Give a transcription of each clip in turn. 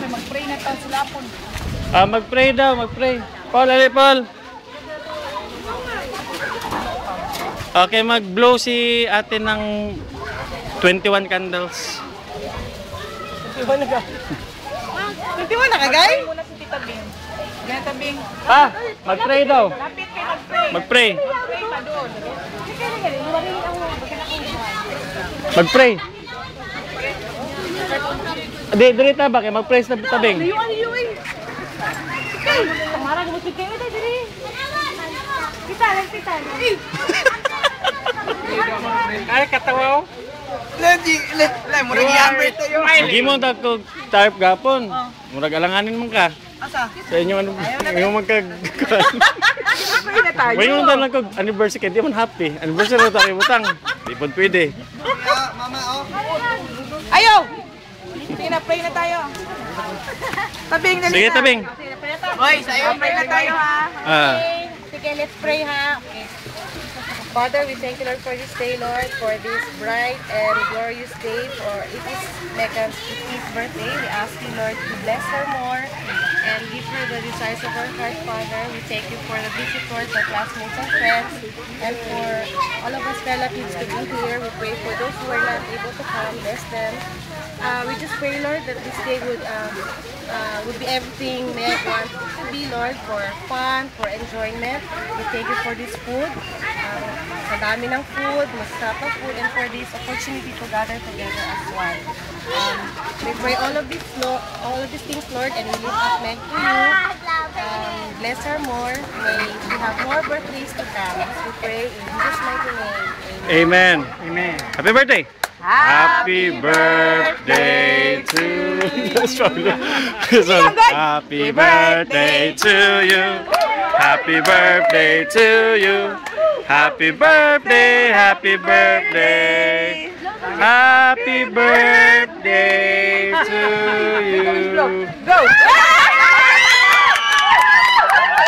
Mag-pray na tayo sila po. Mag-pray daw, mag-pray. Paul, ali, Paul. Okay, mag-blow si ate ng 21 candles. 21 na ka. 21 na ka, guys? Muna si Tita Bing. Tita Bing. Mag-pray daw. Lapit kayo mag-pray. Mag-pray. Mag-pray pa doon. Mag-pray. Dili ta ba kay mag-pray sa tabing. Marag mo si kayo diri. Kita. Ay katawa. Murag i-amber tayo. Hindi mo ta ko tarp gapon. Murag alanganin man ka. Asa? Sa inyo ano yung magkag. Pray na tayo. Way mo lang ko anniversary kay di man happy. Anniversary ta kay butang. Di pud pwede. Mama, oh. Ayaw! Pray na tayo. Tabing na. Sige tabing. Hoy, sayo pray na tayo ha. Sige, let's pray ha. Okay. Father, we thank you, Lord, for this day, Lord, for this bright and glorious day, for it is Megan's 50th birthday. We ask you, Lord, to bless her more and give her the desires of her heart, Father. We thank you for the visitors, the classmates and friends, and for all of us relatives to be here. We pray for those who are not able to come, bless them. We just pray, Lord, that this day would be everything Meg wants to be, Lord, for fun, for enjoyment. We thank you for this food. Sa dami ng food, masarap na food, and for this opportunity to gather together as one. We pray all of these things, Lord, and we lift up Meg to you. Bless her more. May we have more birthdays to come. As we pray in Jesus' mighty name. Amen. Amen. Happy birthday. Happy birthday to you. Happy birthday to you. Happy birthday to you. Happy birthday, happy birthday. Happy birthday to you. Go!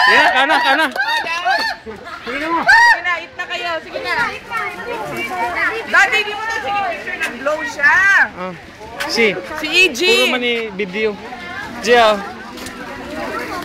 Yeah, kana. Sige na, eat na kayo. Sige na. Dati, di mo na sige picture ng blow siya. Si Si EG. puro man ni video. Gia.